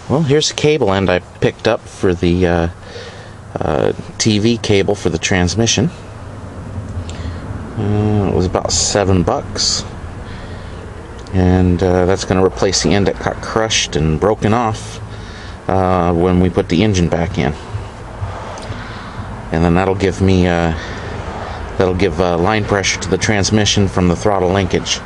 Well, here's the cable end I picked up for the TV cable for the transmission. It was about $7, and that's going to replace the end that got crushed and broken off when we put the engine back in. And then that'll give me line pressure to the transmission from the throttle linkage.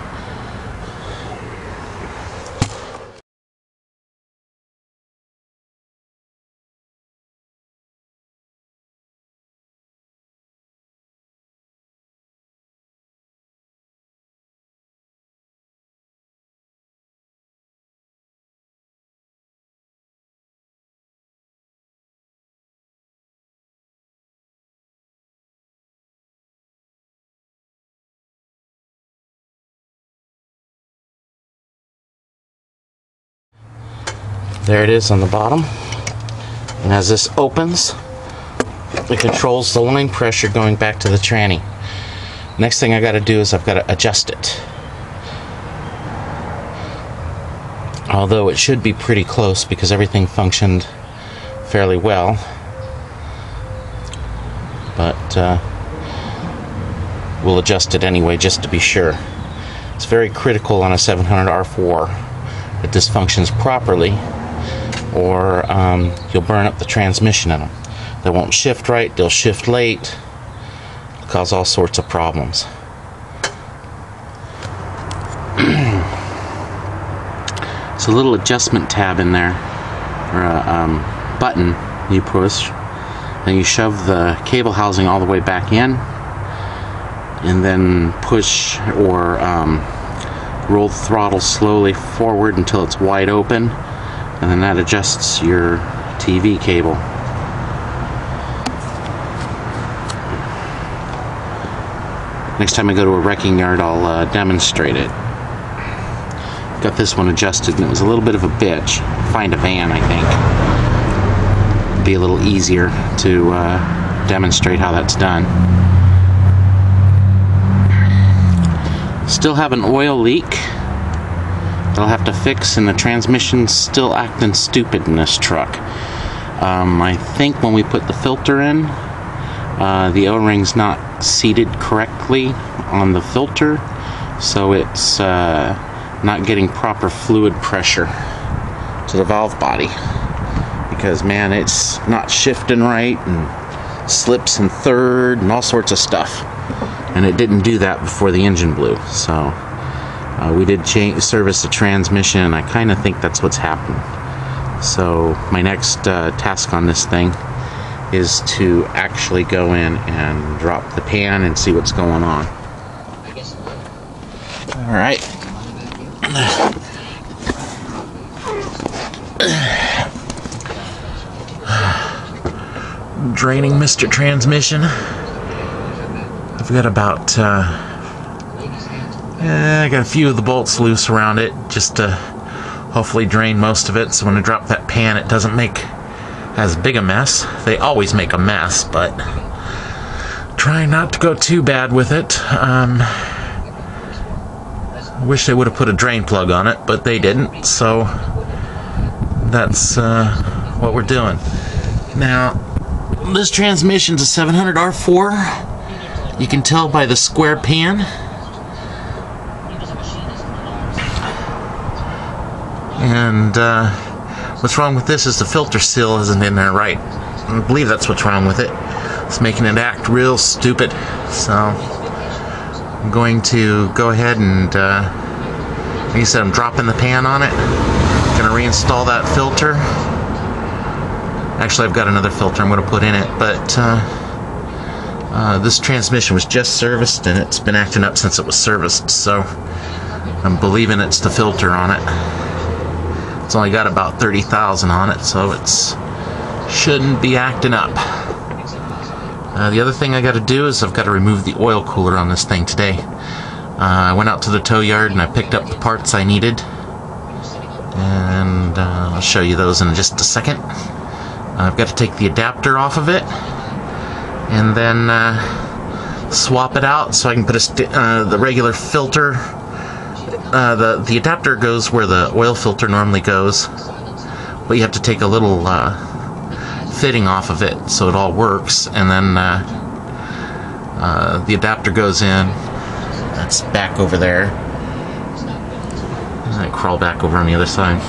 There it is on the bottom, and as this opens, it controls the line pressure going back to the tranny. Next thing I got to do is I've got to adjust it. Although it should be pretty close because everything functioned fairly well, but we'll adjust it anyway just to be sure. It's very critical on a 700 R4 that this functions properly, or you'll burn up the transmission in them. They won't shift right, they'll shift late, cause all sorts of problems. It's a little adjustment tab in there, or a button you push, and you shove the cable housing all the way back in, and then push or roll the throttle slowly forward until it's wide open, and then that adjusts your TV cable. Next time I go to a wrecking yard, I'll demonstrate it. Got this one adjusted, and it was a little bit of a bitch. Find a van, I think. It'd be a little easier to demonstrate how that's done. Still have an oil leak that I'll have to fix, and the transmission's still acting stupid in this truck. I think when we put the filter in, the O-ring's not seated correctly on the filter, so it's not getting proper fluid pressure to the valve body, because man, it's not shifting right and slips in third and all sorts of stuff, and it didn't do that before the engine blew. So we did service the transmission, and I kind of think that's what's happened. So my next task on this thing is to actually go in and drop the pan and see what's going on. Alright. Draining Mr. Transmission. I've got about I got a few of the bolts loose around it, just to hopefully drain most of it, so when I drop that pan it doesn't make as big a mess. They always make a mess, but trying not to go too bad with it. I wish they would have put a drain plug on it, but they didn't, so that's what we're doing. Now, this transmission's a 700 R4. You can tell by the square pan. And what's wrong with this is the filter seal isn't in there right. I believe that's what's wrong with it. It's making it act real stupid. So I'm going to go ahead and, like I said, I'm dropping the pan on it. I'm going to reinstall that filter. Actually, I've got another filter I'm going to put in it, but this transmission was just serviced, and it's been acting up since it was serviced, so I'm believing it's the filter on it. It's only got about 30,000 on it, so it's shouldn't be acting up. The other thing I got to do is I've got to remove the oil cooler on this thing today. I went out to the tow yard and I picked up the parts I needed, and I'll show you those in just a second. I've got to take the adapter off of it and then swap it out so I can put the regular filter. The adapter goes where the oil filter normally goes, but you have to take a little fitting off of it so it all works, and then the adapter goes in. That's back over there. And I crawl back over on the other side.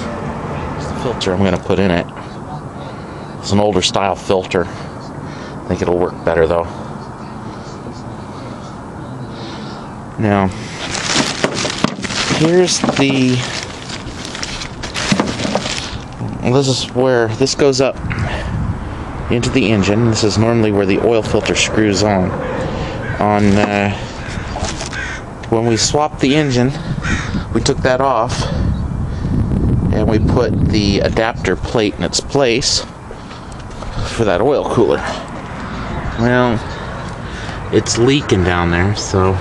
The filter I'm going to put in it. It's an older style filter. I think it'll work better though. Now, here's the... this is where this goes up into the engine. This is normally where the oil filter screws on. When we swapped the engine, we took that off and we put the adapter plate in its place for that oil cooler. Well, it's leaking down there, so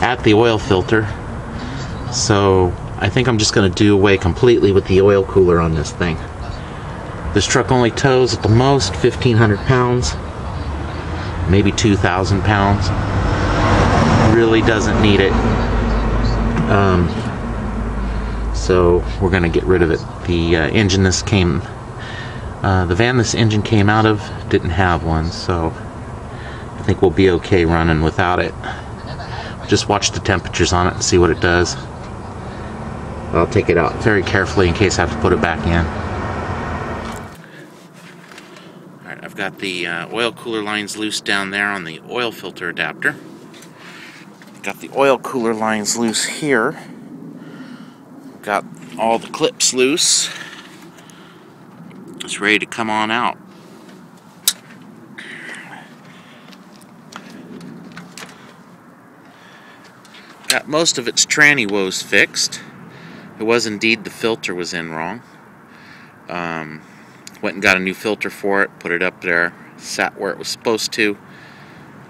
at the oil filter. So I think I'm just going to do away completely with the oil cooler on this thing. This truck only tows at the most 1,500 pounds, maybe 2,000 pounds. Really doesn't need it. So we're going to get rid of it. The engine the van this engine came out of didn't have one, so I think we'll be okay running without it. Just watch the temperatures on it and see what it does. I'll take it out very carefully in case I have to put it back in. Alright, I've got the oil cooler lines loose down there on the oil filter adapter. Got the oil cooler lines loose here. Got all the clips loose. It's ready to come on out. Got most of its tranny woes fixed. It was indeed the filter was in wrong. Went and got a new filter for it, put it up there, sat where it was supposed to.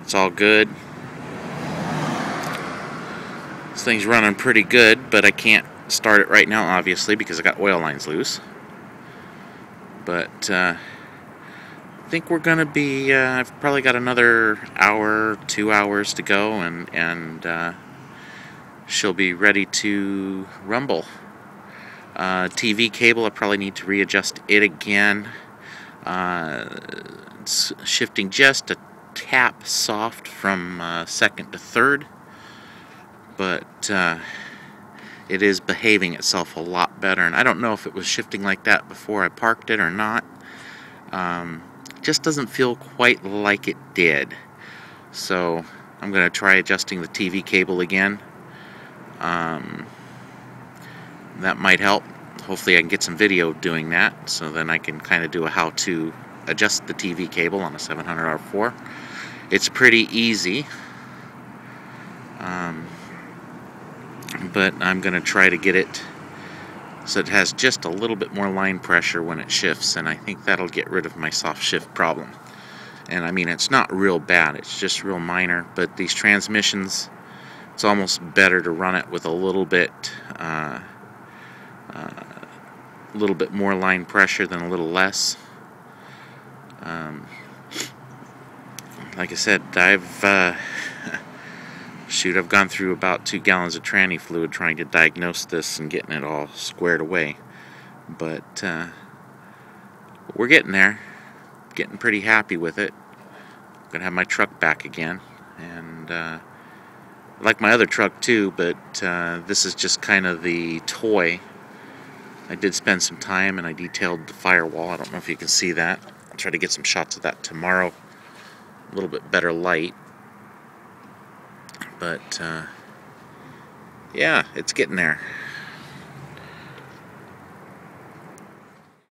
It's all good. This thing's running pretty good, but I can't start it right now, obviously, because I got oil lines loose. But I think we're gonna be. I've probably got another hour, 2 hours to go, and she'll be ready to rumble. TV cable, I probably need to readjust it again. It's shifting just a tap soft from second to third, but it is behaving itself a lot better, and I don't know if it was shifting like that before I parked it or not. It just doesn't feel quite like it did, so I'm going to try adjusting the TV cable again. That might help. Hopefully I can get some video doing that, so then I can kind of do a how to adjust the TV cable on a 700R4. It's pretty easy, but I'm going to try to get it so it has just a little bit more line pressure when it shifts, and I think that'll get rid of my soft shift problem. And I mean, it's not real bad, it's just real minor, but these transmissions, it's almost better to run it with a little bit more line pressure than a little less. Like I said, I've gone through about 2 gallons of tranny fluid trying to diagnose this and getting it all squared away. But we're getting there. Getting pretty happy with it. I'm gonna have my truck back again, and I like my other truck too, but this is just kind of the toy. I did spend some time and I detailed the firewall. I don't know if you can see that. I'll try to get some shots of that tomorrow. A little bit better light. But yeah, it's getting there.